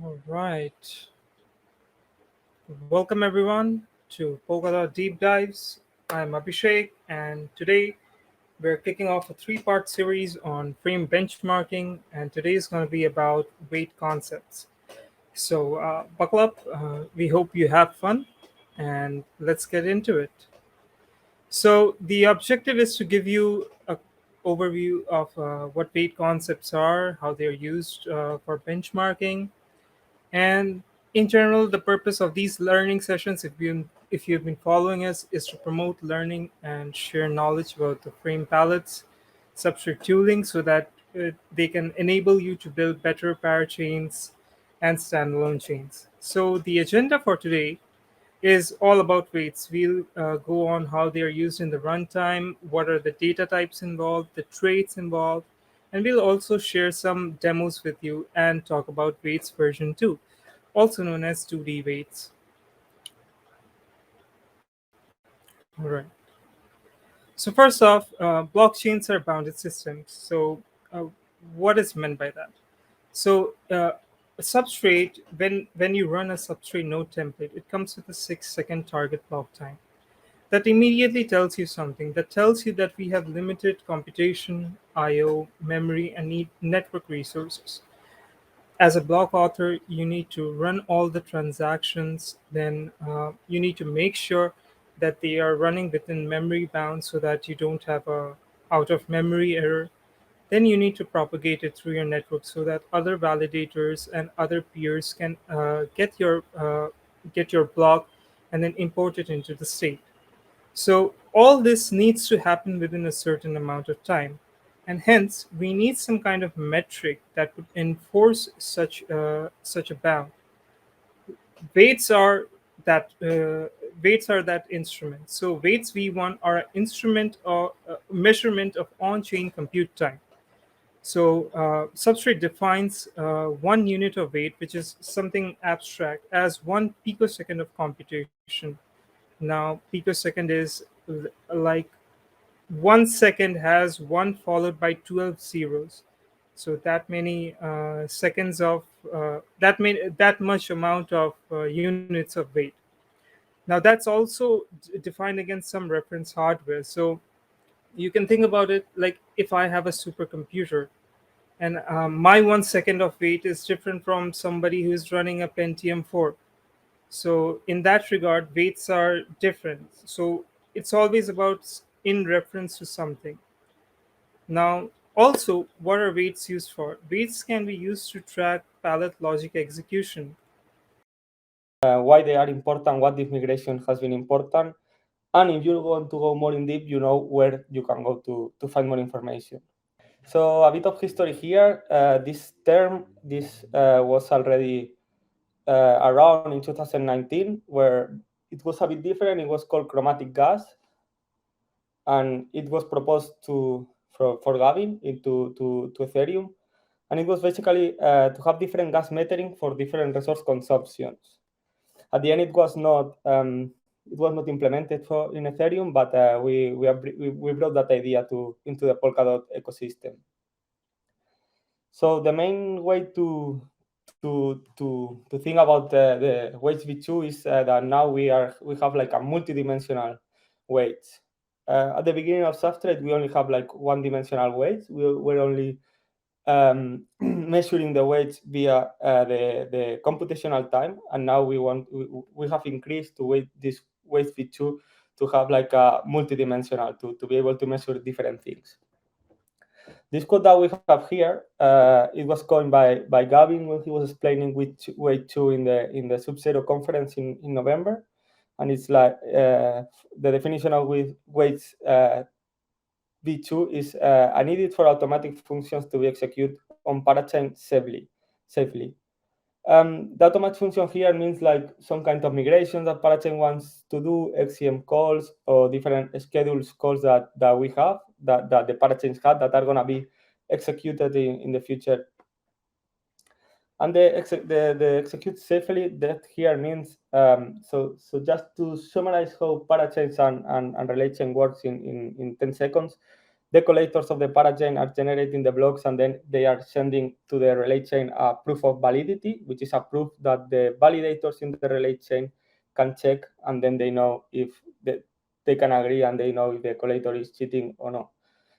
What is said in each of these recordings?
All right. Welcome everyone to Polkadot Deep Dives. I'm Abhishek, and today we're kicking off a three-part series on frame benchmarking, and today is going to be about weight concepts. So buckle up. We hope you have fun, and let's get into it. So the objective is to give you a overview of what weight concepts are, how they're used for benchmarking, and in general, the purpose of these learning sessions, if you've been following us, is to promote learning and share knowledge about the frame palettes, substrate tooling, so that they can enable you to build better parachains and standalone chains. So the agenda for today is all about weights. We'll go on how they are used in the runtime, what are the data types involved, the traits involved, and we'll also share some demos with you and talk about weights version 2, also known as 2D weights. All right. So first off, blockchains are bounded systems. So what is meant by that? So a substrate, when you run a substrate node template, it comes with a 6-second target block time. That immediately tells you something. That tells you that we have limited computation, I/O, memory, and need network resources. As a block author, you need to run all the transactions. Then you need to make sure that they are running within memory bounds so that you don't have a out of memory error. Then you need to propagate it through your network so that other validators and other peers can get your block and then import it into the state. So all this needs to happen within a certain amount of time, and hence we need some kind of metric that would enforce such a bound. Weights are that weights are that instrument. So weights V1 are an instrument or measurement of on-chain compute time. So substrate defines 1 unit of weight, which is something abstract, as 1 picosecond of computation. Now, picosecond is like 1 second has one followed by 12 zeros. So that many seconds of that much amount of units of weight. Now that's also defined against some reference hardware. So you can think about it like if I have a supercomputer and my 1 second of weight is different from somebody who's running a Pentium 4. So in that regard, weights are different. So it's always about in reference to something. Now, also, what are weights used for? Weights can be used to track palette logic execution. Why they are important, what this migration has been important, and if you want to go more in deep, you know where you can go to find more information. So a bit of history here. This term, this was already around in 2019, where it was a bit different. It was called chromatic gas, and it was proposed for Gavin to Ethereum, and it was basically to have different gas metering for different resource consumptions. At the end, it was not implemented in Ethereum, but we brought that idea into the Polkadot ecosystem. So the main way to think about the weights v2 is that now we have like a multidimensional weights. At the beginning of Substrate, we only have like one-dimensional weights. We're only measuring the weights via the computational time, and now we have increased to this weight v2 to have like a multidimensional to be able to measure different things. This code that we have here, it was coined by Gavin when he was explaining weight 2 in the Sub-Zero conference in November, and it's like the definition of weights V2 is a needed for automatic functions to be executed on parachain safely. The automatic function here means like some kind of migration that parachain wants to do, XCM calls or different schedules calls that we have, that the parachains have, that are going to be executed in the future. And the execute safely, that here means, so just to summarize how parachains and relay chain works in 10 seconds, the collectors of the parachain are generating the blocks, and then they are sending to the relay chain a proof of validity, which is a proof that the validators in the relay chain can check, and then they know if they can agree, and they know if the collector is cheating or not.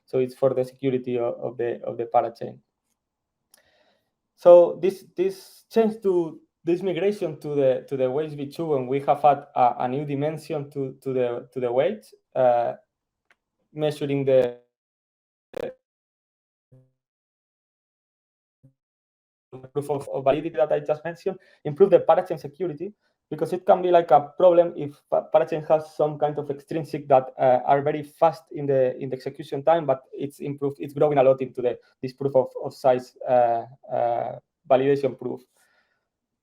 So it's for the security of the parachain. So this change to this migration to the weights v2, and we have had a new dimension to the weights, measuring the proof of validity that I just mentioned, improve the parachain security, because it can be like a problem if parachain has some kind of extrinsic that are very fast in the execution time, but it's improved, it's growing a lot into this proof of size validation proof.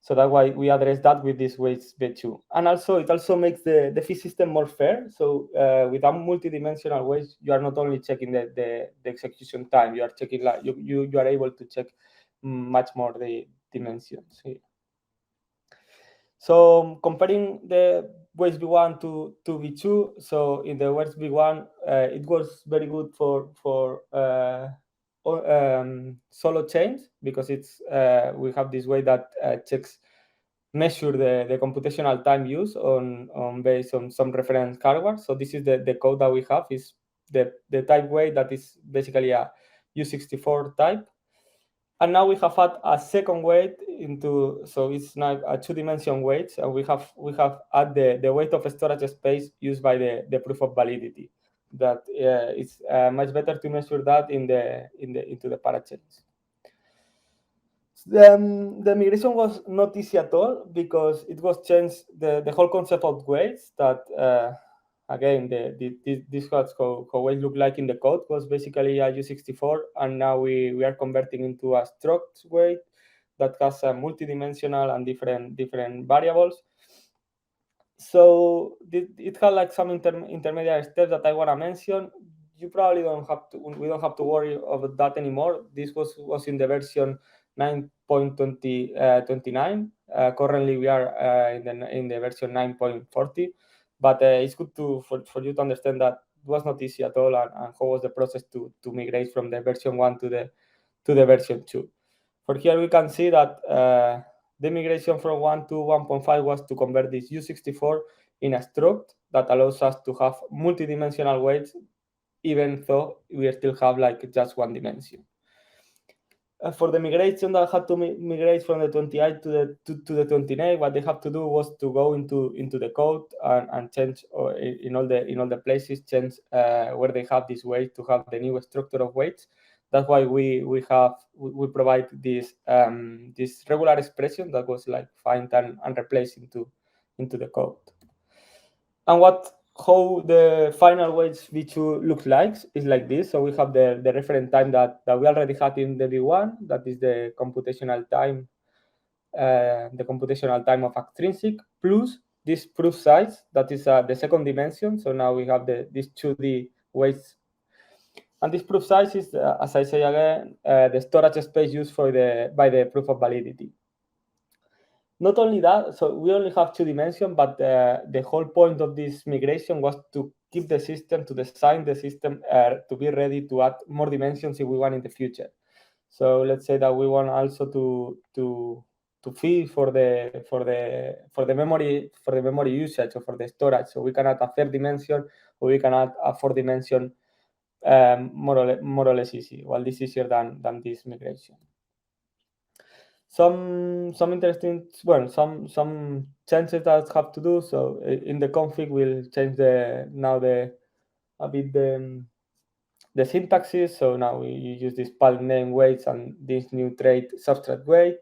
So that's why we address that with this weights v2. And also, it also makes the fee system more fair. So with a multi-dimensional weights, you are not only checking the execution time, you are checking, like you are able to check much more the dimensions here. So comparing the weights v1 to v2, so in the weights v1, it was very good for solo chains, because it's we have this way that checks measure the computational time used on based on some reference hardware. So this is the code that we have, is the type weight that is basically a U64 type. And now we have had a second weight into, so it's now a two-dimension weight, and we have add the weight of storage space used by the proof of validity. That it's much better to measure that into the parachains. The migration was not easy at all, because it was changed the whole concept of weights, that again this was how weights look like in the code, was basically a U64, and now we are converting into a struct weight that has a multidimensional and different variables. So it had like some intermediate steps that I want to mention. You probably don't have to. We don't have to worry about that anymore. This was in the version 9.29. Currently, we are in the version 9.40. But it's good for you to understand that it was not easy at all, and how was the process to migrate from the version 1 to the version 2. For here, we can see that the migration from 1 to 1.5 was to convert this U64 in a struct that allows us to have multidimensional weights, even though we still have like just one dimension. For the migration that had to migrate from the 28 to the 29, what they have to do was to go into the code and change, or in all the places, change where they have this weight to have the new structure of weights. That's why we provide this this regular expression that was like find and replace into the code. And how the final weights v2 looks like is like this. So we have the reference time that we already had in the v1, that is the computational time of extrinsic, plus this proof size, that is the second dimension. So now we have these 2D weights. And this proof size is, as I say again, the storage space used by the proof of validity. Not only that, so we only have two dimensions, but the whole point of this migration was to keep the system, to design the system to be ready to add more dimensions if we want in the future. So let's say that we want also to feed for the memory usage, or for the storage. So we can add a third dimension, or we can add a fourth dimension, more or less easy. Well, this is easier than this migration. Some interesting, well, some changes that have to do. So in the config, we'll change a bit the syntaxes. So now we use this palm name weights and this new trait substrate weight.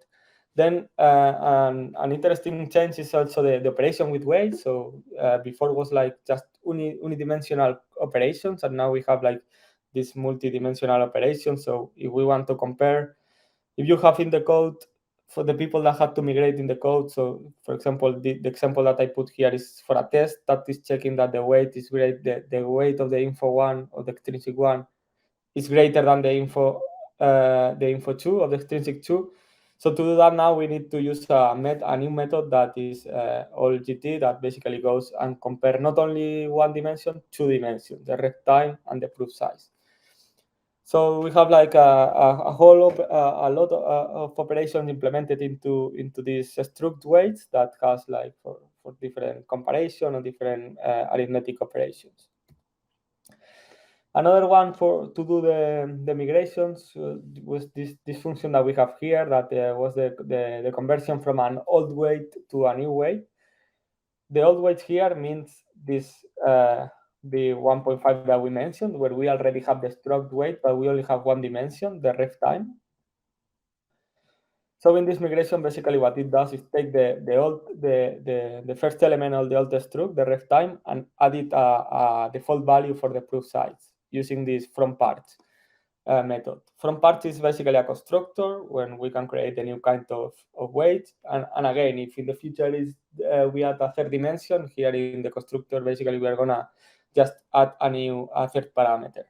Then an interesting change is also the operation with weights. So before was like just unidimensional operations, and now we have like this multidimensional operation. So if we want to compare, if you have in the code, for the people that had to migrate in the code, so for example, the example that I put here is for a test that is checking that the weight is great, the weight of the info one, or the extrinsic one, is greater than the info 2 of the extrinsic 2. So to do that, now we need to use a new method that is all GT, that basically goes and compare not only one dimension, two dimensions, the rect time and the proof size. So we have like a whole a lot of operations implemented into these struct weights that has like for different comparison or different arithmetic operations. Another one for to do the migrations was this function that we have here that was the conversion from an old weight to a new weight. The old weight here means this the 1.5 that we mentioned, where we already have the struct weight, but we only have one dimension, the ref time. So in this migration, basically what it does is take the first element of the old struct, the ref time, and add it a default value for the proof size using this from parts method. From parts is basically a constructor when we can create a new kind of weight. And again, if in the future is we add a third dimension, here in the constructor, basically we are gonna just add a third parameter.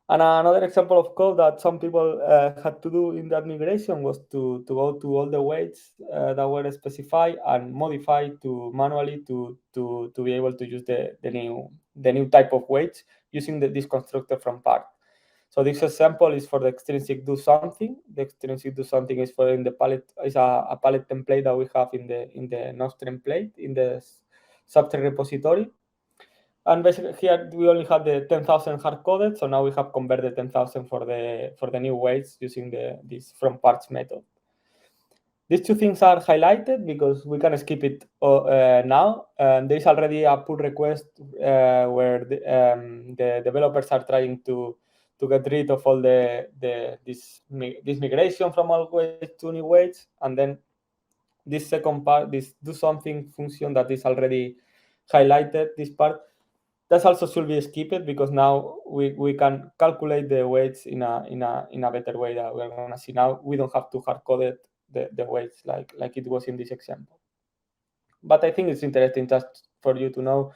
And another example of code that some people had to do in that migration was to go to all the weights that were specified and modify to manually to be able to use the new type of weights using this constructor from part. So this example is for the extrinsic do something. The extrinsic do something is for in the palette is a palette template that we have in the node template in the software repository. And basically here we only have the 10,000 hard coded, so now we have converted 10,000 for the new weights using this from parts method. These two things are highlighted because we can skip it now. There is already a pull request where the developers are trying to get rid of all this migration from old weights to new weights, and then this second part, this do something function that is already highlighted, this part, that also should be skipped because now we can calculate the weights in a better way that we're gonna see now. We don't have to hard code it the weights like it was in this example. But I think it's interesting just for you to know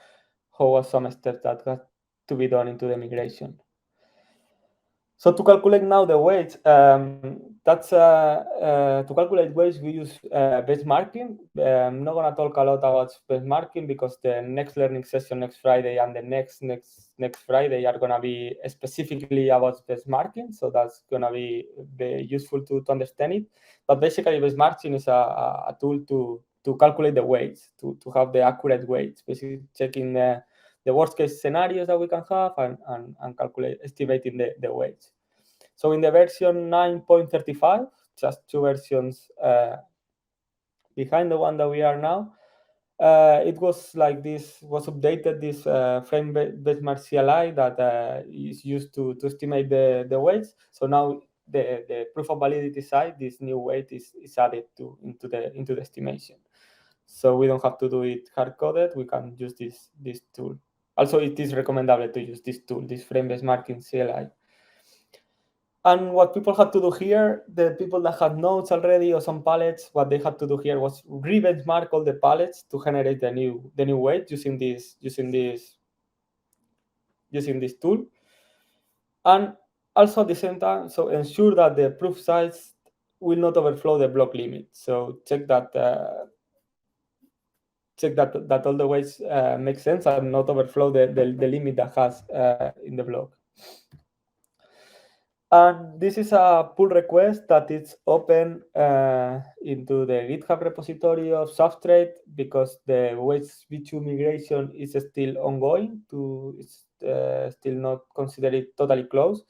how was some steps that got to be done into the migration. So to calculate now the weights, that's to calculate weights we use benchmarking. I'm not gonna talk a lot about benchmarking because the next learning session next Friday and the next Friday are gonna be specifically about benchmarking. So that's gonna be very useful to understand it. But basically, benchmarking is a tool to calculate the weights, to have the accurate weights, basically checking the worst case scenarios that we can have and calculate estimating the weights. So in the version 9.35, just two versions behind the one that we are now, it was like this was updated this frame benchmark CLI that is used to estimate the weights. So now the proof of validity side, this new weight is added into the estimation. So we don't have to do it hard coded. We can use this tool. Also, it is recommendable to use this tool, this frame benchmarking CLI. And what people had to do here, the people that had nodes already or some palettes, what they had to do here was re-benchmark all the palettes to generate the new weight using this tool. And also at the same time, so ensure that the proof size will not overflow the block limit. So check that that all the weights make sense and not overflow the limit that has in the block. And this is a pull request that is open into the GitHub repository of Substrate because the weights v2 migration is still ongoing. It's still not considered totally closed.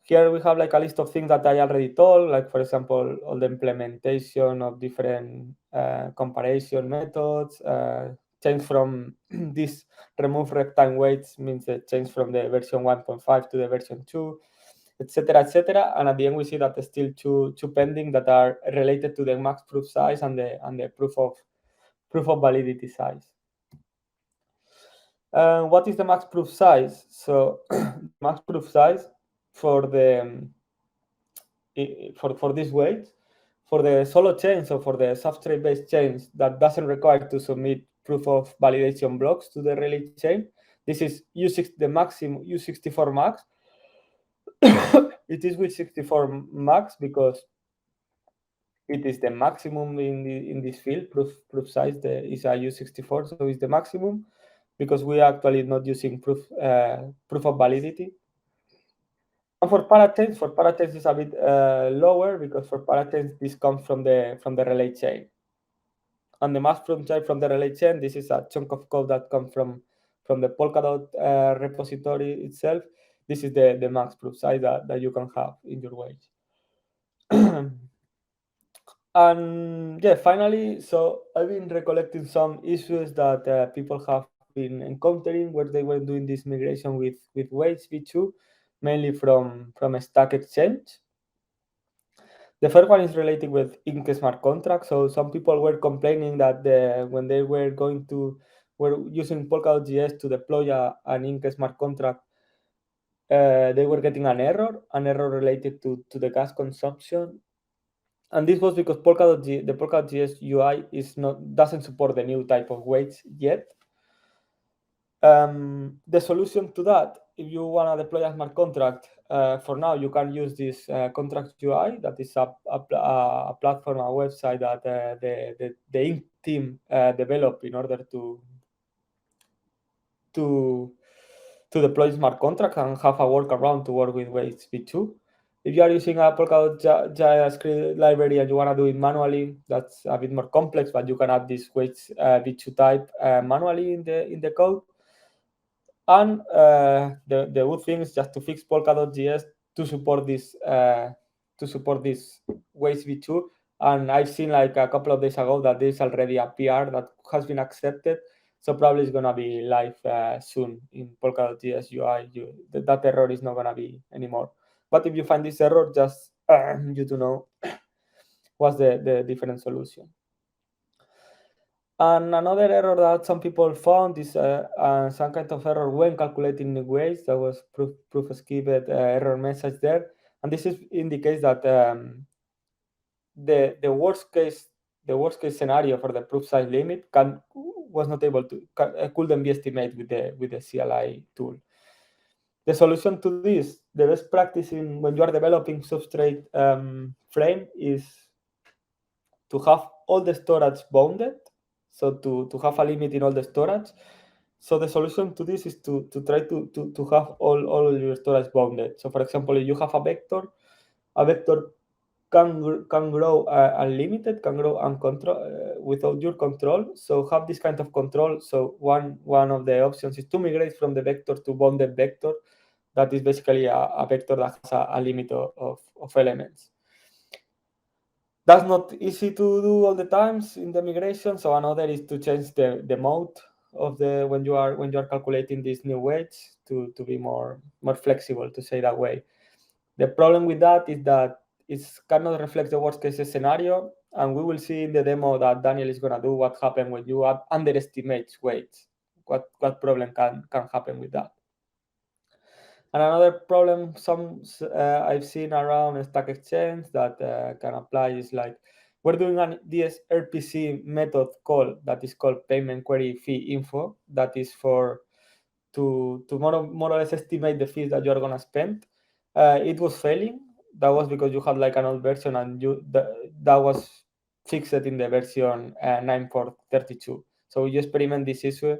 Here we have like a list of things that I already told, like for example, all the implementation of different comparison methods, change from this remove rectangle weights means the change from the version 1.5 to the version 2, etc., etc. And at the end, we see that there's still two pending that are related to the max proof size and the proof of validity size. What is the max proof size? So the max proof size for the for this weight, for the solo chain, so for the substrate-based chains that doesn't require to submit proof of validation blocks to the relay chain, this is U6, the maximum U64 max. It is with 64 max because it is the maximum in this field. Proof size is a U64, so it's the maximum because we are actually not using proof of validity. And for parachains is a bit lower because for parachains this comes from the relay chain. And the mass from the relay chain, this is a chunk of code that comes from the Polkadot repository itself. This is the max proof size that you can have in your wage. And yeah, finally, so I've been recollecting some issues that people have been encountering where they were doing this migration with Wage v2, mainly from a stack exchange. The first one is related with Ink smart contracts. So some people were complaining that when they were using Polkadot.js to deploy an Ink smart contract, they were getting an error related to the gas consumption. And this was because the Polkadot.js UI doesn't support the new type of weights yet. The solution to that, if you want to deploy a smart contract, for now you can use this contract UI. That is a platform, a website that the Ink team developed in order to to deploy smart contracts and have a workaround to work with Weights v2. If you are using a Polkadot JavaScript library and you want to do it manually, that's a bit more complex, but you can add this Weights v2 type manually in the code. And the good thing is just to fix Polkadot.js to support this Waze v2. And I've seen like a couple of days ago that there's already a PR that has been accepted. So probably it's gonna be live soon in Polkadot.js UI. That error is not gonna be anymore. But if you find this error, just you to know what's the different solution. And another error that some people found is some kind of error when calculating the weights. That was proof skipped error message there. And this indicates that the worst case scenario for the proof size limit was not able to couldn't be estimated with the CLI tool. The solution to this, the best practice when you are developing substrate frame is to have all the storage bounded, so to have a limit in all the storage. So the solution to this is to try to have all your storage bounded. So for example, if you have a vector can grow unlimited, can grow uncontrol without your control. So have this kind of control. So one of the options is to migrate from the vector to bounded vector. That is basically a vector that has a limit of elements. That's not easy to do all the times in the migration. So another is to change the mode of the when you are calculating these new weights to be more flexible, to say that way. The problem with that is that it cannot reflect the worst case scenario, and we will see in the demo that Daniel is gonna do what happens when you underestimate weights. What problem can happen with that? And another problem I've seen around Stack Exchange that can apply is like we're doing an DSRPC method call that is called payment query fee info. That is for to more or less estimate the fees that you are gonna spend. It was failing. That was because you had like an old version and that was fixed in the version 9.32. So you experiment this issue,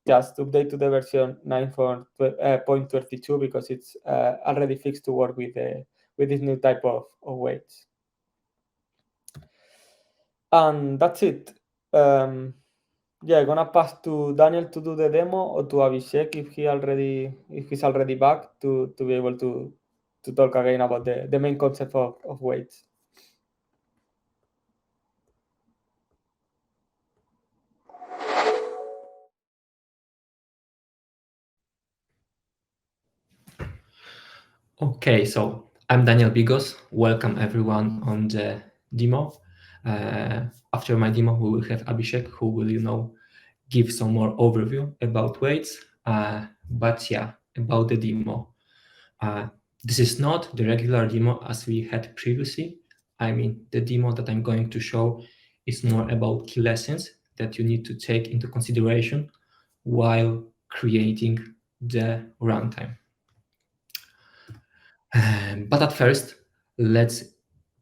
just update to the version 9.22 because it's already fixed to work with this new type of weights. And that's it. Yeah, gonna pass to Daniel to do the demo, or to Abhishek if he's already back to be able to talk again about the main concept of weights. Okay, so I'm Daniel Bigos. Welcome everyone on the demo. After my demo, we will have Abhishek, who will, give some more overview about weights. But yeah, about the demo. This is not the regular demo as we had previously. I mean, the demo that I'm going to show is more about key lessons that you need to take into consideration while creating the runtime. But at first, let's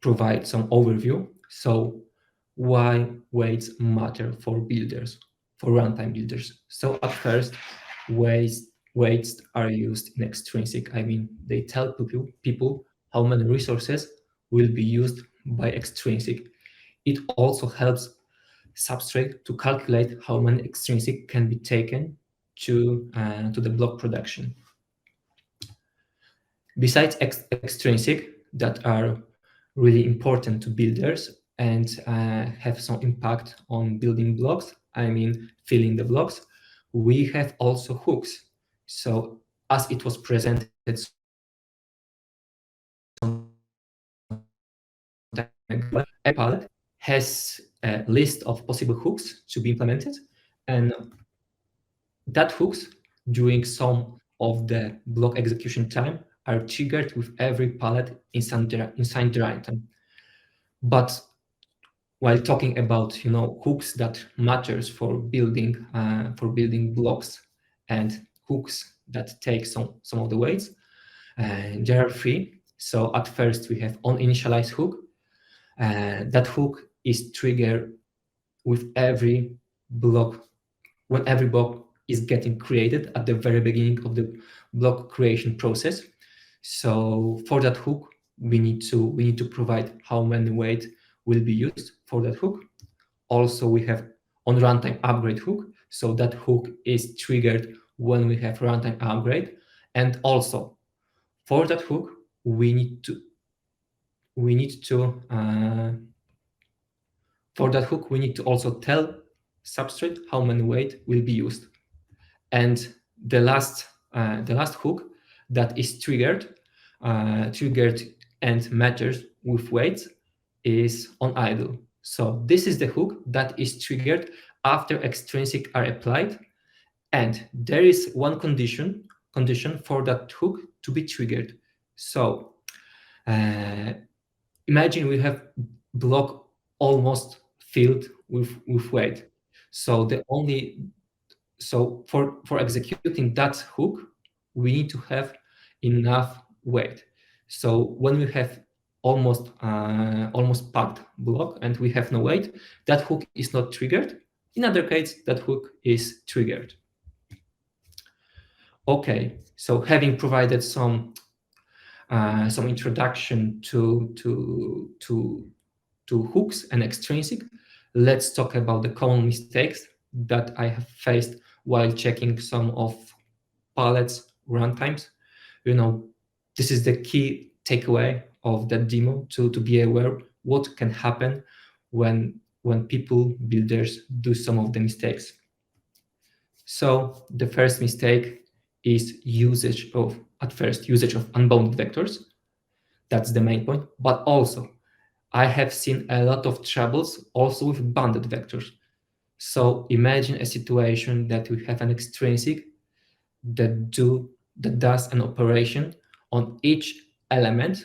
provide some overview. So why weights matter for builders, for runtime builders? So at first, weights are used in extrinsic. I mean, they tell people how many resources will be used by extrinsic. It also helps substrate to calculate how many extrinsic can be taken to the block production. Besides extrinsic that are really important to builders and have some impact on building blocks, I mean filling the blocks, we have also hooks. So as it was presented some time ago, every palette has a list of possible hooks to be implemented, and that hooks during some of the block execution time are triggered with every palette inside the runtime. But while talking about hooks that matters for building blocks and hooks that take some of the weights, there are three. So at first we have onInitialize hook. That hook is triggered with every block when every block is getting created at the very beginning of the block creation process. So for that hook, we need to provide how many weight will be used for that hook. Also, we have on runtime upgrade hook. So that hook is triggered when we have runtime upgrade. And also for that hook, we need to for that hook, we need to also tell substrate how many weight will be used. And the last hook that is triggered and matters with weights is on idle. So this is the hook that is triggered after extrinsic are applied, and there is one condition for that hook to be triggered. So imagine we have block almost filled with weight. So for executing that hook, we need to have enough weight. So when we have almost packed block and we have no weight, that hook is not triggered. In other case, that hook is triggered. Okay, so having provided some introduction to hooks and extrinsic, let's talk about the common mistakes that I have faced while checking some of palettes runtimes. This is the key takeaway of that demo to be aware what can happen when builders do some of the mistakes. So the first mistake is usage of unbounded vectors. That's the main point. But also, I have seen a lot of troubles also with bounded vectors. So imagine a situation that we have an extrinsic that does an operation on each element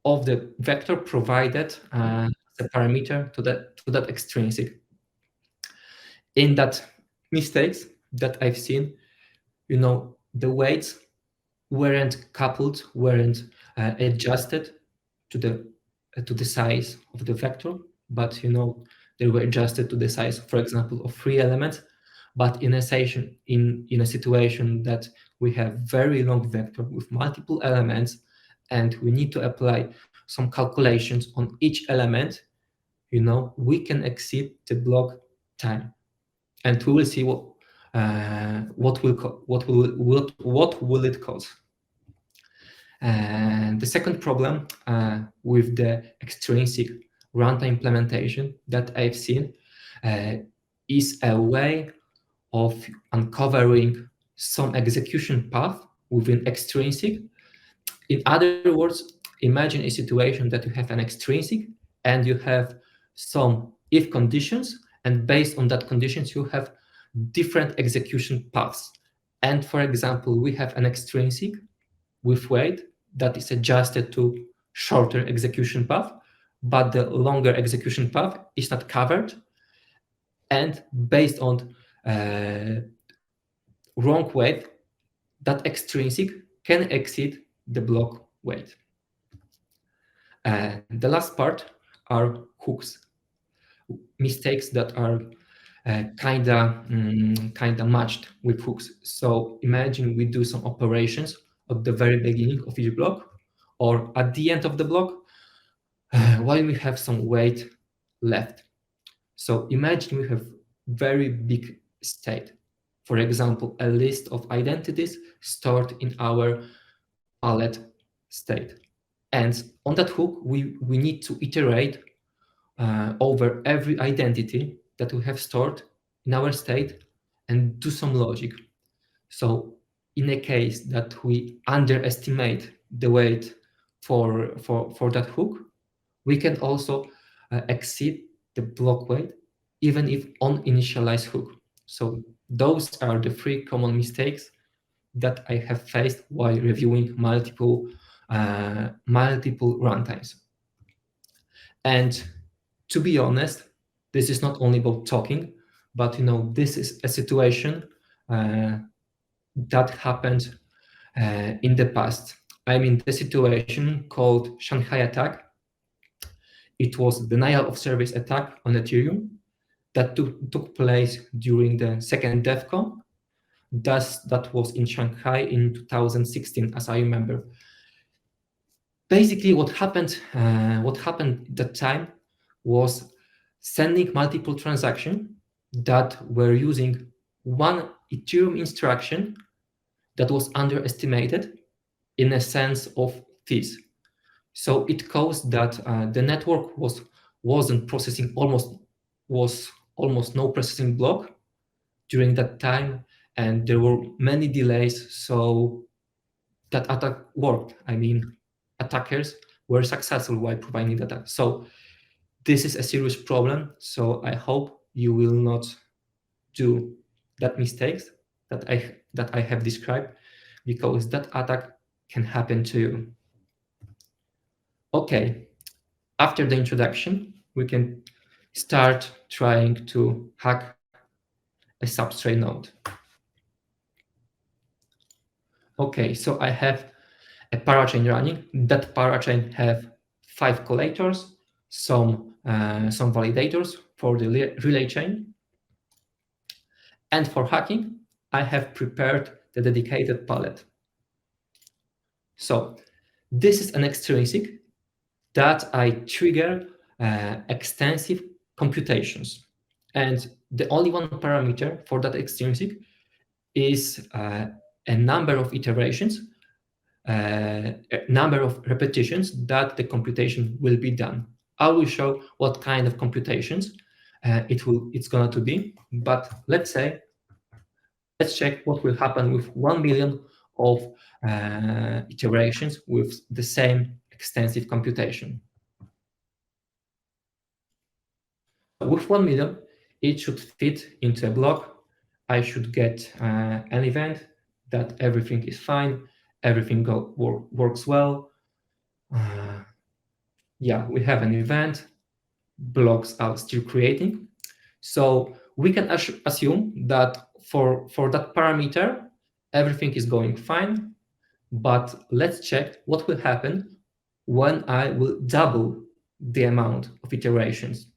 of the vector provided as a parameter to that extrinsic. In that mistakes that I've seen, the weights weren't coupled, weren't adjusted to the size of the vector, but they were adjusted to the size, for example, of 3 elements. But in a situation that we have very long vector with multiple elements, and we need to apply some calculations on each element, we can exceed the block time, and we will see what will it cause. And the second problem with the extrinsic runtime implementation that I've seen is a way of uncovering some execution path within extrinsic. In other words, imagine a situation that you have an extrinsic and you have some if conditions, and based on that conditions, you have different execution paths. And for example, we have an extrinsic with weight that is adjusted to shorter execution path, but the longer execution path is not covered. And based on wrong weight, that extrinsic can exceed the block weight. The last part are hooks, mistakes that are kinda matched with hooks. So imagine we do some operations at the very beginning of each block or at the end of the block while we have some weight left. So imagine we have very big state. For example, a list of identities stored in our palette state. And on that hook, we need to iterate over every identity that we have stored in our state and do some logic. So in a case that we underestimate the weight for that hook, we can also exceed the block weight even if on initialized hook. So those are the three common mistakes that I have faced while reviewing multiple runtimes. And to be honest, this is not only about talking, but this is a situation that happened in the past. I mean, the situation called Shanghai attack. It was denial of service attack on Ethereum that took place during the second DEFCON. That was in Shanghai in 2016, as I remember. Basically, what happened at that time was sending multiple transactions that were using one Ethereum instruction that was underestimated in a sense of fees. So it caused that the network wasn't processing almost no processing block during that time, and there were many delays. So that attack worked. I mean, attackers were successful while providing data. So this is a serious problem. So I hope you will not do that mistakes that I have described, because that attack can happen to you. Okay, after the introduction, we can start trying to hack a substrate node. Okay, so I have a parachain running. That parachain have 5 collators, some validators for the relay chain. And for hacking, I have prepared the dedicated palette. So this is an extrinsic that I trigger extensive computations. And the only one parameter for that extrinsic is a number of iterations, a number of repetitions that the computation will be done. I will show what kind of computations it's going to be, but let's check what will happen with 1 million of iterations with the same extensive computation. With 1 million, it should fit into a block. I should get an event that everything is fine, everything works well. Yeah, we have an event, blocks are still creating. So we can assume that for that parameter, everything is going fine, but let's check what will happen when I will double the amount of iterations.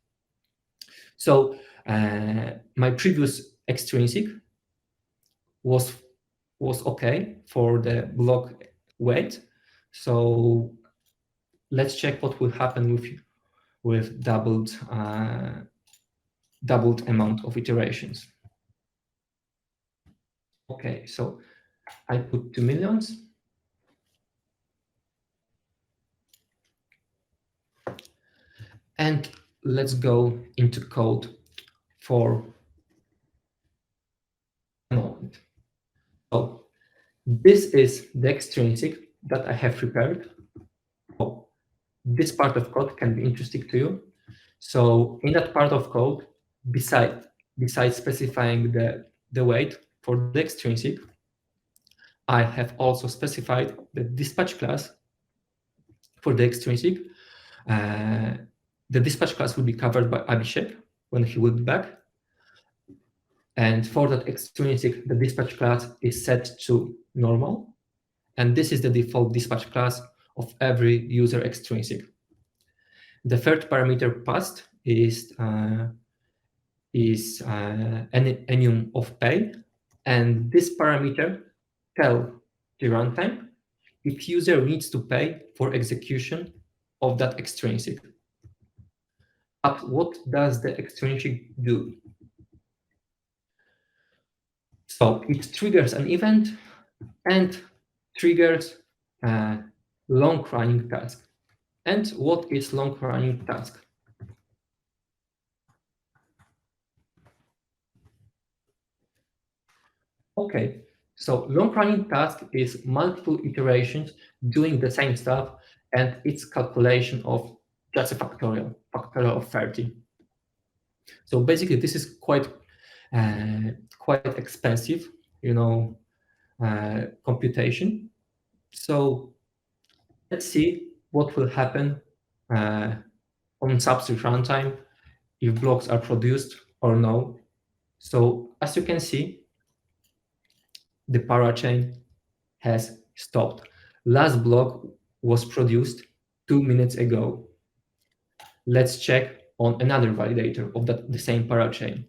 So my previous extrinsic was okay for the block weight. So let's check what will happen with doubled amount of iterations. Okay, so I put 2 millions. And let's go into code for a moment. So this is the extrinsic that I have prepared. Oh, this part of code can be interesting to you. So in that part of code, besides specifying the weight for the extrinsic, I have also specified the dispatch class for the extrinsic. The dispatch class will be covered by Abhishek when he will be back. And for that extrinsic, the dispatch class is set to normal. And this is the default dispatch class of every user extrinsic. The third parameter passed is is an enum of pay, and this parameter tell the runtime if user needs to pay for execution of that extrinsic. But what does the extrinsic do? So it triggers an event and triggers a long-running task. And what is long-running task? Okay, so long-running task is multiple iterations doing the same stuff, and it's calculation of just a factorial of 30. So basically, this is quite expensive, computation. So let's see what will happen on substrate runtime if blocks are produced or no. So as you can see, the parachain has stopped. Last block was produced 2 minutes ago. Let's check on another validator of the same parachain.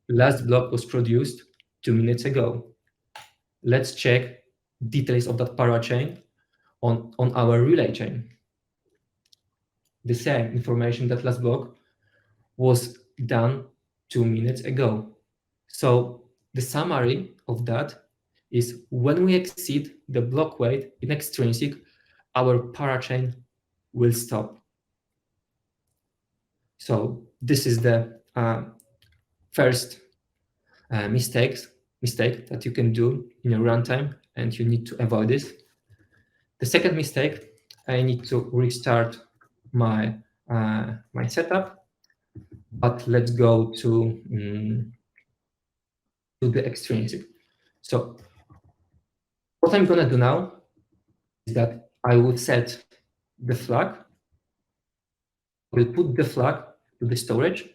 Last block was produced 2 minutes ago. Let's check details of that parachain on our relay chain. The same information that last block was done 2 minutes ago. So the summary of that is when we exceed the block weight in extrinsic, our parachain will stop. So this is the first mistake that you can do in your runtime, and you need to avoid this. The second mistake, I need to restart my my setup, but let's go to the extrinsic. So what I'm gonna do now is that I will set the flag, will put the flag to the storage,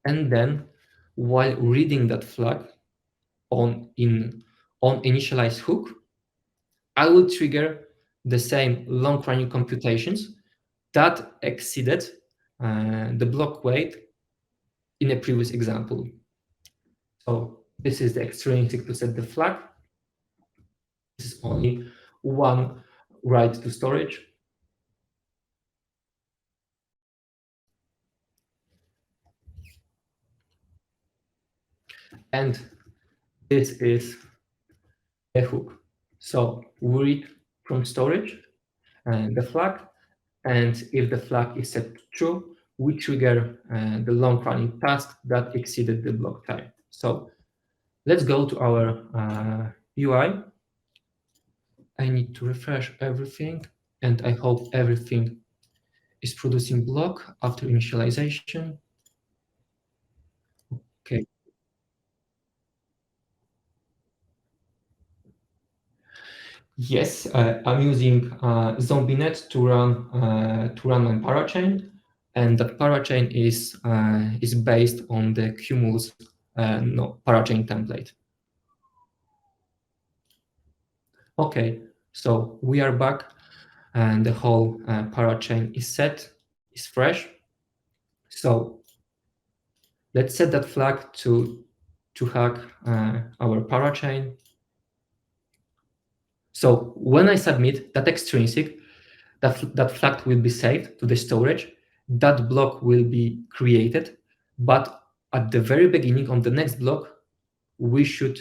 and then while reading that flag on initialize hook, I will trigger the same long-running computations that exceeded the block weight in a previous example. So this is the extrinsic to set the flag. This is only one write to storage. And this is a hook. So we read from storage and the flag, and if the flag is set to true, we trigger the long-running task that exceeded the block time. So let's go to our UI. I need to refresh everything, and I hope everything is producing block after initialization. Okay. Yes, I'm using ZombieNet to run my parachain, and that parachain is based on the Cumulus parachain template. Okay, so we are back, and the whole parachain is set, is fresh. So let's set that flag to hack our parachain. So when I submit that extrinsic, that flag will be saved to the storage, that block will be created, but at the very beginning on the next block, we should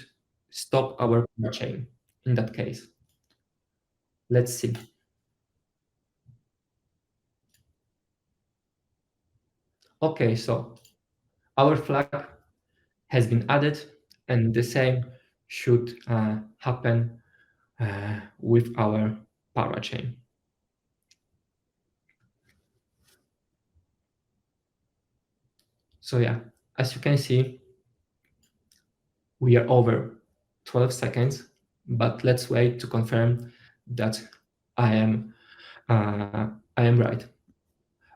stop our chain in that case. Let's see. Okay, so our flag has been added, and the same should happen with our parachain. So yeah, as you can see, we are over 12 seconds, but let's wait to confirm that I am right.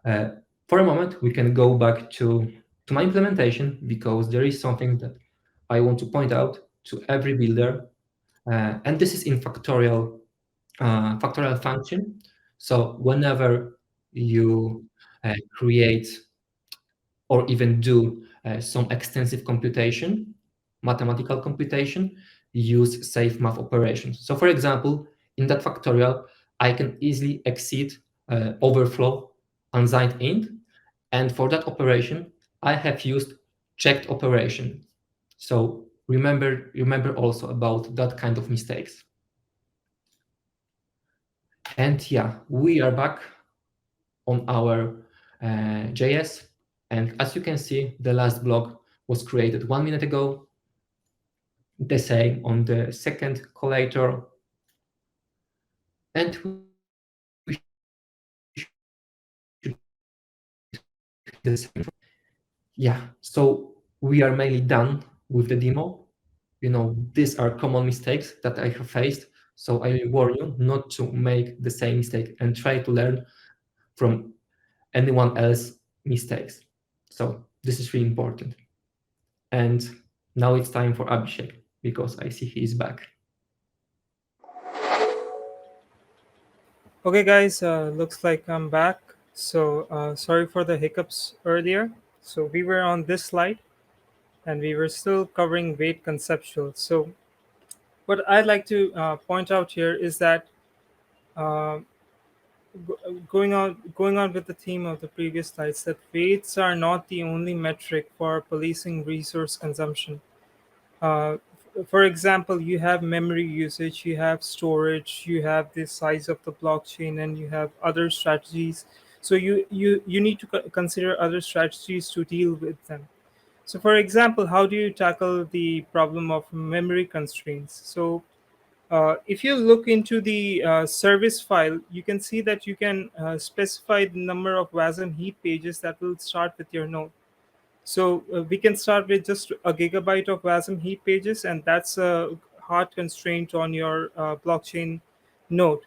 For a moment, we can go back to my implementation, because there is something that I want to point out to every builder, and this is in factorial function. So whenever you create or even do some extensive computation, mathematical computation, use safe math operations. So for example, in that factorial, I can easily exceed overflow unsigned int, and for that operation, I have used checked operation. So remember also about that kind of mistakes. And yeah, we are back on our JS. And as you can see, the last block was created 1 minute ago. The same on the second collator. And we should expect the same. Yeah, so we are mainly done with the demo. These are common mistakes that I have faced. So I warn you not to make the same mistake and try to learn from anyone else's mistakes. So this is really important. And now it's time for Abhishek because I see he is back. Okay, guys, looks like I'm back. So, sorry for the hiccups earlier. So, we were on this slide and we were still covering weight conceptual. So, what I'd like to point out here is that uh, going on with the theme of the previous slides, that weights are not the only metric for policing resource consumption. Uh, for example, you have memory usage, you have storage, you have the size of the blockchain, and you have other strategies. So you need to consider other strategies to deal with them. So, for example, how do you tackle the problem of memory constraints? So, if you look into the service file, you can see that you can specify the number of WASM heap pages that will start with your node. So we can start with just a gigabyte of WASM heap pages, and that's a hard constraint on your blockchain node.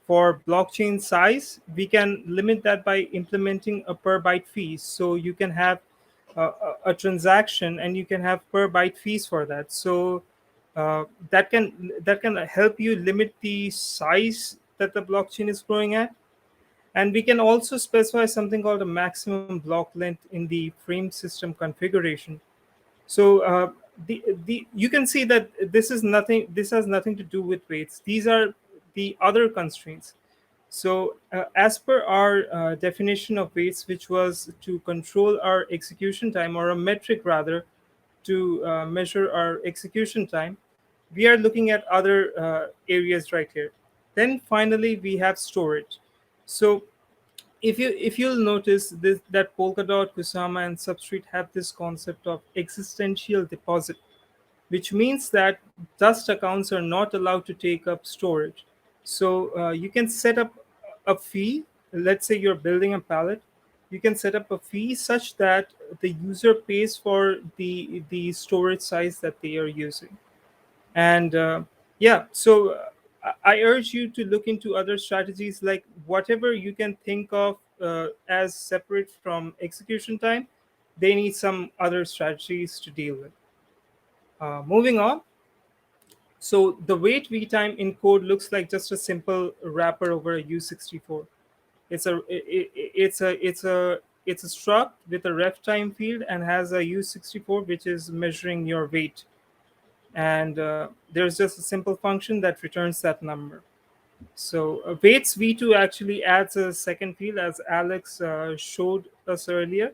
For blockchain size, we can limit that by implementing a per byte fee. So you can have a transaction, and you can have per byte fees for that. So that can help you limit the size that the blockchain is growing at. And we can also specify something called a maximum block length in the frame system configuration. So the you can see that this has nothing to do with weights. These are the other constraints. So as per our definition of weights, which was to control our execution time, or a metric rather, to measure our execution time, we are looking at other areas right here. Then finally we have storage. So if you'll notice this, that Polkadot, Kusama, and Substrate have this concept of existential deposit, which means that dust accounts are not allowed to take up storage. So you can set up a fee. Let's say you're building a pallet. You can set up a fee such that the user pays for the storage size that they are using. And yeah, so I urge you to look into other strategies, like whatever you can think of as separate from execution time. They need some other strategies to deal with. Moving on. So the wait v time in code looks like just a simple wrapper over a U64. It's a struct with a ref time field and has a U64 which is measuring your weight. And there's just a simple function that returns that number. So weights v2 actually adds a second field, as Alex showed us earlier.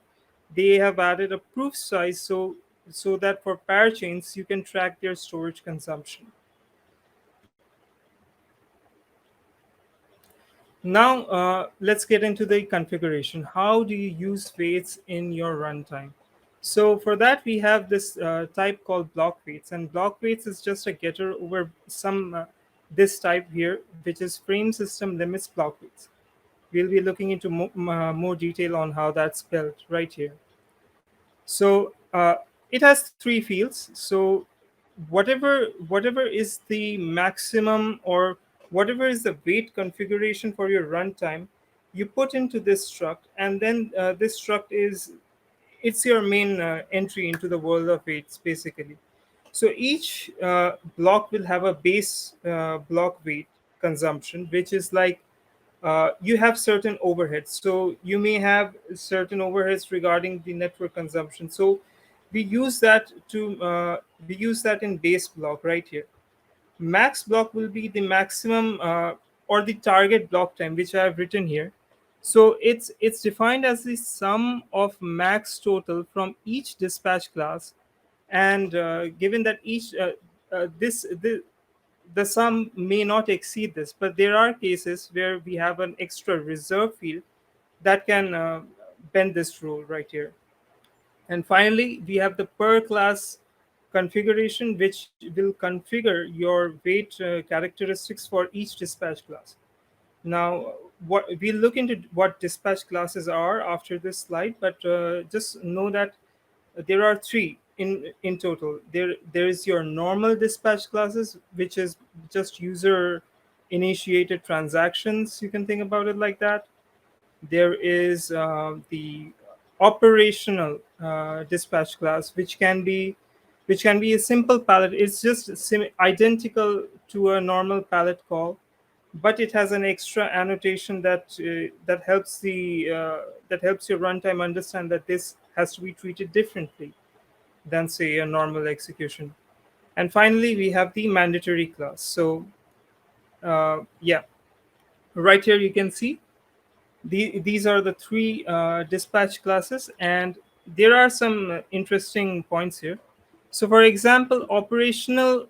They have added a proof size, so that for parachains you can track their storage consumption. Now let's get into the configuration. How do you use weights in your runtime? So for that we have this type called block weights, and block weights is just a getter over some this type here, which is frame system limits block weights. We'll be looking into more detail on how that's spelled right here. So it has three fields. So whatever is the maximum, or whatever is the weight configuration for your runtime, you put into this struct, and then this struct is it's your main entry into the world of weights basically. So each block will have a base block weight consumption, which is like you have certain overheads. So you may have certain overheads regarding the network consumption. So we use that in base block right here. Max block will be the maximum or the target block time, which I have written here. So it's defined as the sum of max total from each dispatch class, and given that each the sum may not exceed this, but there are cases where we have an extra reserve field that can bend this rule right here. And finally, we have the per class configuration, which will configure your weight characteristics for each dispatch class. Now, we'll look into what dispatch classes are after this slide, but just know that there are three in total. There is your normal dispatch classes, which is just user initiated transactions. You can think about it like that. There is the operational dispatch class, which can be a simple palette. It's just identical to a normal palette call, but it has an extra annotation that helps your runtime understand that this has to be treated differently than, say, a normal execution. And finally, we have the mandatory class. So yeah, right here you can see these are the three dispatch classes, and there are some interesting points here. So for example, operational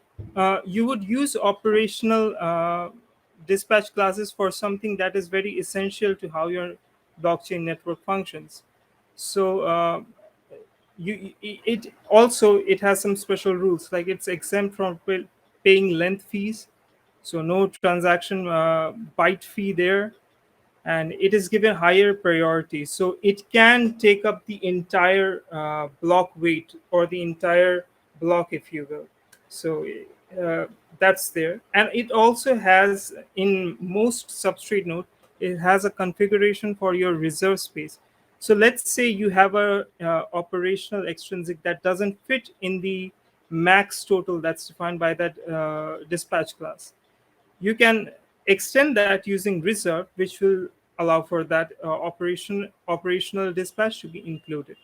you would use operational dispatch classes for something that is very essential to how your blockchain network functions. So it also it has some special rules, like it's exempt from paying length fees, so no transaction byte fee there, and it is given higher priority, so it can take up the entire block weight, or the entire block, if you will. So uh, that's there. And it also has, in most substrate node, it has a configuration for your reserve space. So let's say you have a operational extrinsic that doesn't fit in the max total that's defined by that dispatch class. You can extend that using reserve, which will allow for that operational dispatch to be included.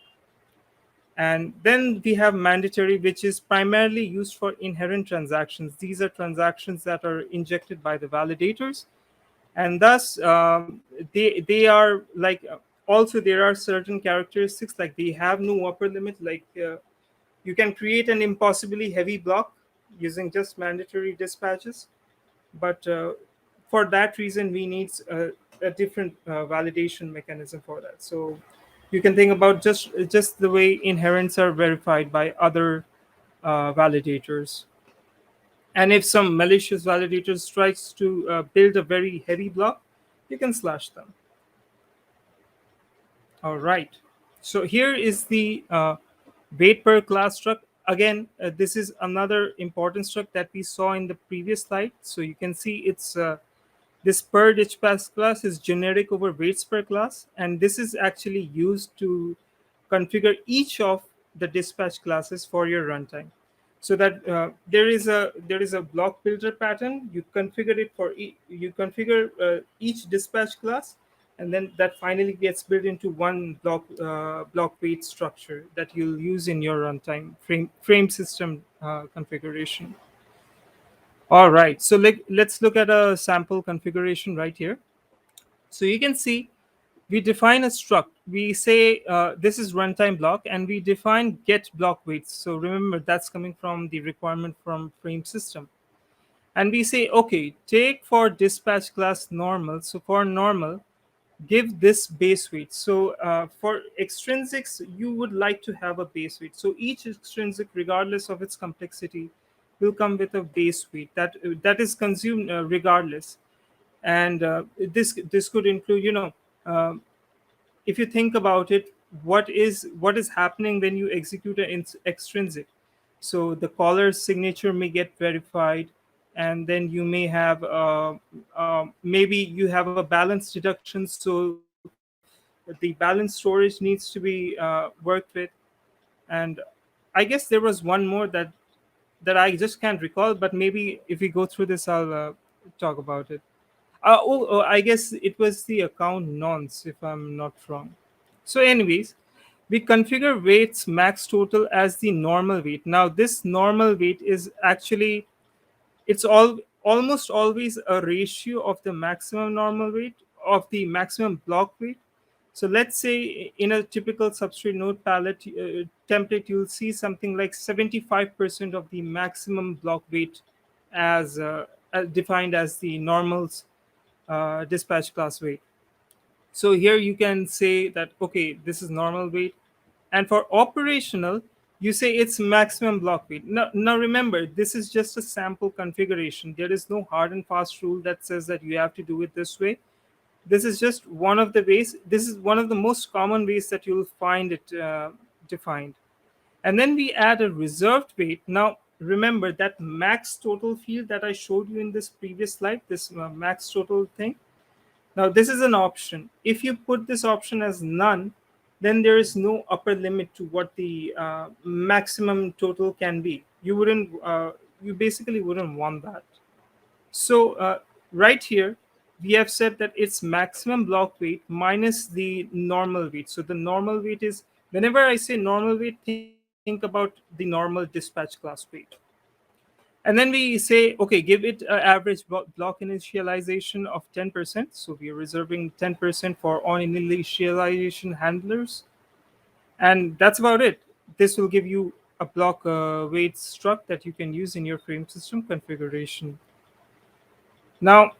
And then we have mandatory, which is primarily used for inherent transactions. These are transactions that are injected by the validators, and thus they are like also there are certain characteristics, like they have no upper limit. Like you can create an impossibly heavy block using just mandatory dispatches, but for that reason we need a different validation mechanism for that. So you can think about just the way inherents are verified by other validators. And if some malicious validators tries to build a very heavy block, you can slash them. All right. So here is the weight per class struct. Again, this is another important struct that we saw in the previous slide. So you can see it's this per dispatch class is generic over weights per class, and this is actually used to configure each of the dispatch classes for your runtime. So that there is a block builder pattern. You configure it for you configure each dispatch class, and then that finally gets built into one block weight structure that you'll use in your runtime frame system configuration. All right, so let's look at a sample configuration right here. So you can see we define a struct. We say this is runtime block, and we define get block weights. So remember, that's coming from the requirement from frame system. And we say, okay, take for dispatch class normal. So for normal, give this base weight. So for extrinsics, you would like to have a base weight. So each extrinsic, regardless of its complexity, will come with a base weight that is consumed regardless. And this could include, um, if you think about it, what is happening when you execute an extrinsic. So the caller's signature may get verified, and then you may have maybe you have a balance deduction, so the balance storage needs to be worked with. And I guess there was one more that I just can't recall, but maybe if we go through this, I'll talk about it. I guess it was the account nonce, if I'm not wrong. So, anyways, we configure weight's max total as the normal weight. Now, this normal weight is actually it's all almost always a ratio of the maximum normal weight of the maximum block weight. So let's say in a typical substrate node palette template, you'll see something like 75% of the maximum block weight as defined as the normals dispatch class weight. So here you can say that, okay, this is normal weight. And for operational, you say it's maximum block weight. Now remember, this is just a sample configuration. There is no hard and fast rule that says that you have to do it this way. This is just one of the ways. This is one of the most common ways that you'll find it defined. And then we add a reserved weight. Now remember that max total field that I showed you in this previous slide, this max total thing. Now, this is an option. If you put this option as none, then there is no upper limit to what the maximum total can be. You basically wouldn't want that. So, right here, we have said that it's maximum block weight minus the normal weight. So, the normal weight is, whenever I say normal weight, think about the normal dispatch class weight. And then we say, okay, give it an average block initialization of 10%. So we are reserving 10% for on initialization handlers. And that's about it. This will give you a block weight struct that you can use in your frame system configuration. Now,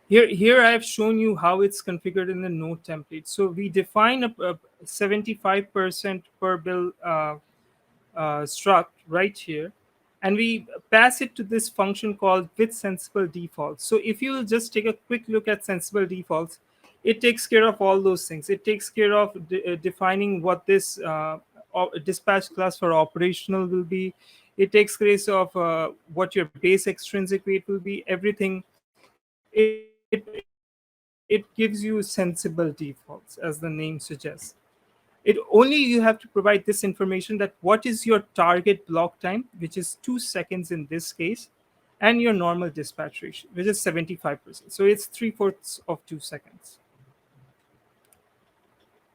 here I have shown you how it's configured in the node template. So we define a 75% per bill struct right here, and we pass it to this function called with sensible defaults. So if you will just take a quick look at sensible defaults, it takes care of all those things. It takes care of defining what this dispatch class for operational will be. It takes care of what your base extrinsic weight will be. Everything. It gives you sensible defaults, as the name suggests. It only you have to provide this information, that what is your target block time, which is 2 seconds in this case, and your normal dispatch ratio, which is 75%. So it's 3/4 of 2 seconds.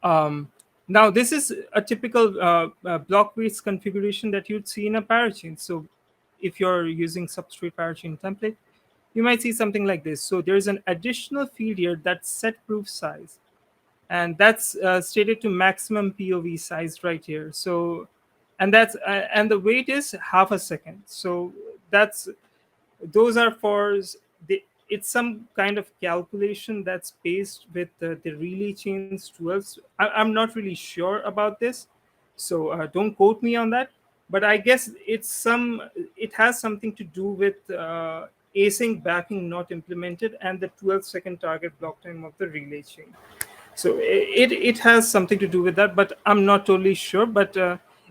Now this is a typical block weights configuration that you'd see in a parachain. So if you're using substrate parachain template, you might see something like this. So there's an additional field here that's set proof size, and that's stated to maximum POV size right here. So, and the weight is half a second. So that's those are for the it's some kind of calculation that's based with the relay chains 12. I'm not really sure about this, so don't quote me on that, but I guess it has something to do with async backing not implemented and the 12-second target block time of the relay chain. So it has something to do with that, but I'm not totally sure. But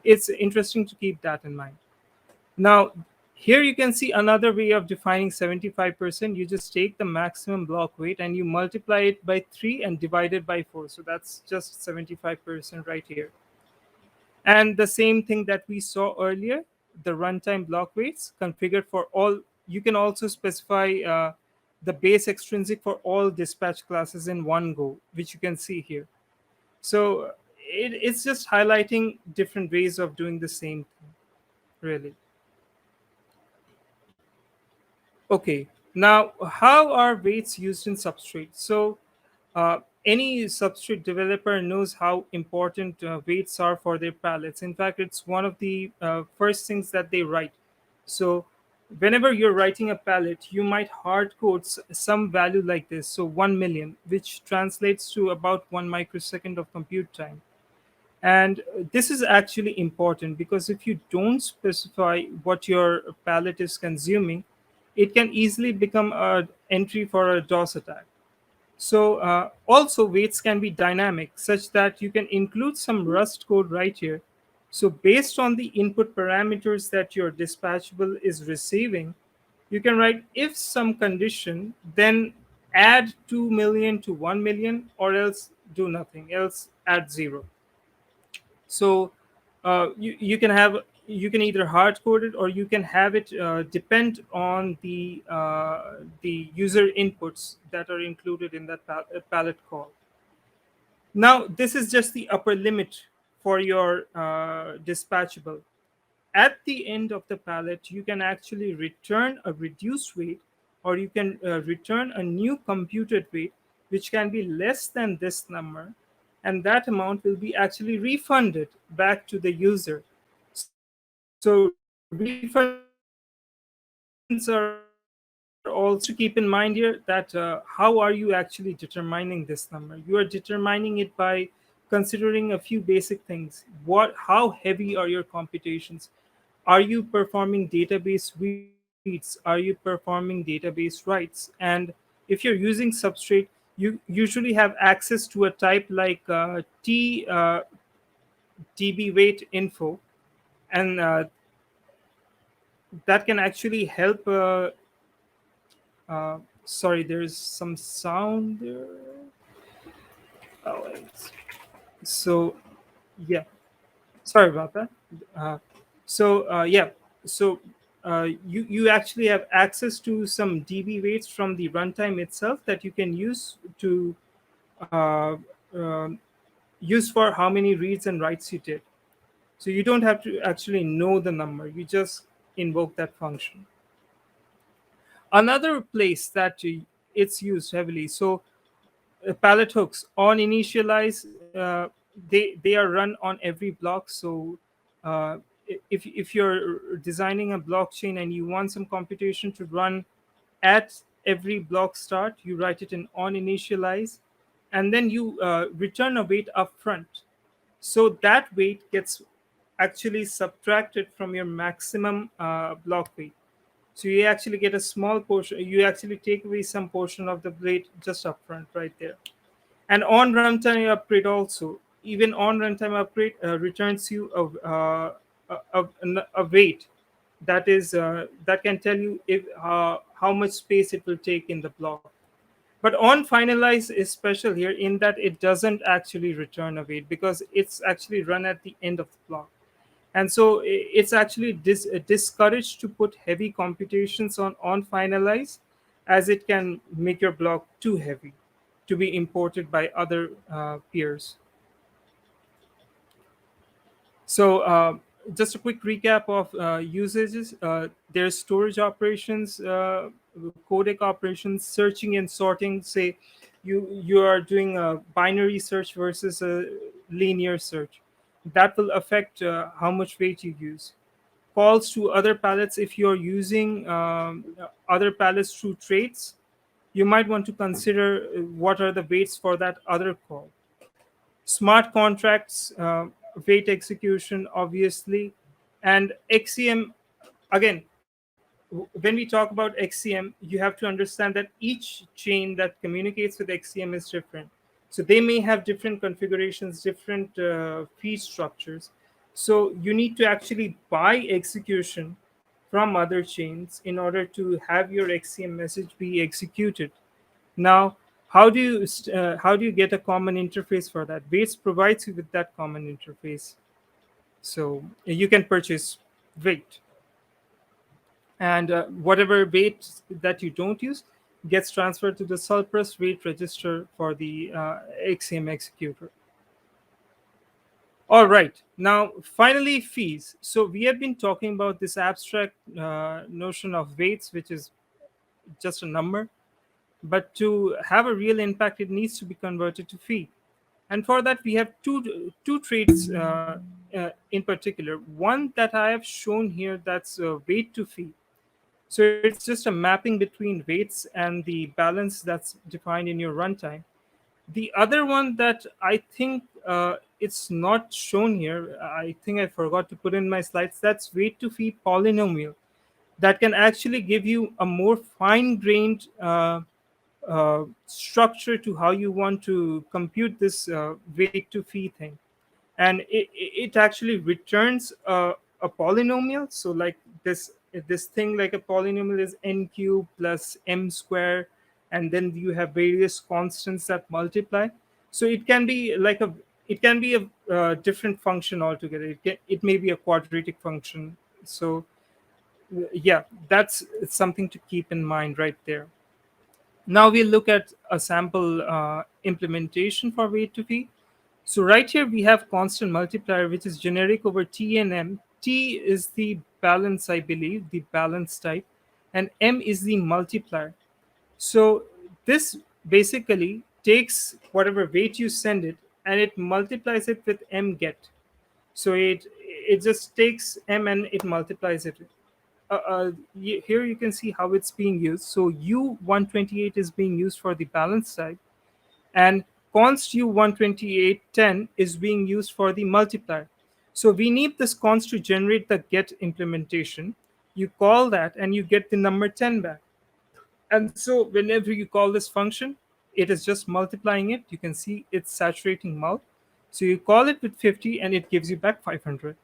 it's interesting to keep that in mind. Now, here you can see another way of defining 75%. You just take the maximum block weight and you multiply it by 3 and divide it by 4. So that's just 75% right here. And the same thing that we saw earlier, the runtime block weights configured for all. You can also specify the base extrinsic for all dispatch classes in one go, which you can see here. So it's just highlighting different ways of doing the same thing, really. Okay, now how are weights used in Substrate? So any Substrate developer knows how important weights are for their palettes. In fact, it's one of the first things that they write. So whenever you're writing a palette, you might hard code some value like this. So 1 million, which translates to about 1 microsecond of compute time. And this is actually important because if you don't specify what your palette is consuming, it can easily become an entry for a DOS attack. So also weights can be dynamic such that you can include some Rust code right here. So based on the input parameters that your dispatchable is receiving, you can write if some condition, then add 2 million to 1 million, or else do nothing, else add 0. So you can have you can either hard code it, or you can have it depend on the user inputs that are included in that palette call. Now, this is just the upper limit for your dispatchable. At the end of the palette, you can actually return a reduced weight, or you can return a new computed weight, which can be less than this number, and that amount will be actually refunded back to the user. So refunds are also just to keep in mind here that how are you actually determining this number? You are determining it by considering a few basic things. How heavy are your computations? Are you performing database reads? Are you performing database writes? And if you're using substrate, you usually have access to a type like db weight info, and that can actually help. Sorry, there's some sound there. Oh, so yeah, sorry about that. Uh, yeah, so you actually have access to some DB weights from the runtime itself that you can use to uh, um use for how many reads and writes you did. So you don't have to actually know the number; you just invoke that function. Another place that it's used heavily. So pallet hooks on initialize, they are run on every block. So uh, if you're designing a blockchain and you want some computation to run at every block start, you write it in on initialize, and then you return a weight up front. So that weight gets actually subtracted from your maximum block weight. So you actually get a small portion, you actually take away some portion of the weight just up front right there. And on runtime upgrade also, even on runtime upgrade returns you a weight that can tell you if how much space it will take in the block. But on finalize is special here in that it doesn't actually return a weight, because it's actually run at the end of the block. And so it's actually discouraged to put heavy computations on finalize, as it can make your block too heavy to be imported by other peers. So just a quick recap of usages. There's storage operations, codec operations, searching and sorting. Say you are doing a binary search versus a linear search. That will affect how much weight you use. Calls to other palettes, if you're using other palettes through traits, you might want to consider what are the weights for that other call. Smart contracts, weight execution, obviously, and XCM. Again, when we talk about XCM, you have to understand that each chain that communicates with XCM is different. So they may have different configurations, different fee structures. So you need to actually buy execution from other chains in order to have your XCM message be executed. Now, how do you get a common interface for that? Weights provides you with that common interface. So you can purchase weight, and whatever weight that you don't use gets transferred to the Sulpress weight register for the XCM executor. All right. Now, finally, fees. So we have been talking about this abstract notion of weights, which is just a number. But to have a real impact, it needs to be converted to fee. And for that, we have two traits in particular. One that I have shown here, that's weight to fee. So it's just a mapping between weights and the balance that's defined in your runtime. The other one that I think it's not shown here, I think I forgot to put in my slides, that's weight to fee polynomial, that can actually give you a more fine grained structure to how you want to compute this weight to fee thing. And it actually returns a polynomial. So like this thing, like a polynomial is n cube plus m square, and then you have various constants that multiply. So it can be like it can be a different function altogether. It may be a quadratic function. So yeah, that's something to keep in mind right there. Now we'll look at a sample implementation for weight to be. So right here we have constant multiplier which is generic over T and M. T is the balance, I believe, the balance type, and M is the multiplier. So this basically takes whatever weight you send it and it multiplies it with M get. So it just takes M and it multiplies it. Here you can see how it's being used. So U128 is being used for the balance type, and const U12810 is being used for the multiplier. So we need this const to generate the get implementation. You call that and you get the number 10 back. And so whenever you call this function, it is just multiplying it. You can see it's saturating mul. So you call it with 50 and it gives you back 500.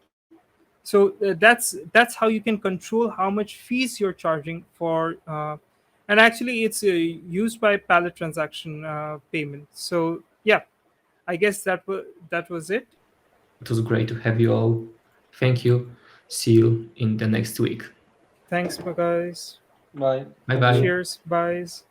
So that's how you can control how much fees you're charging for, and actually it's used by pallet transaction payment. So yeah, I guess that was it. It was great to have you all. Thank you. See you in the next week. Thanks, guys. Bye. Bye Thank bye. you. Cheers, byes.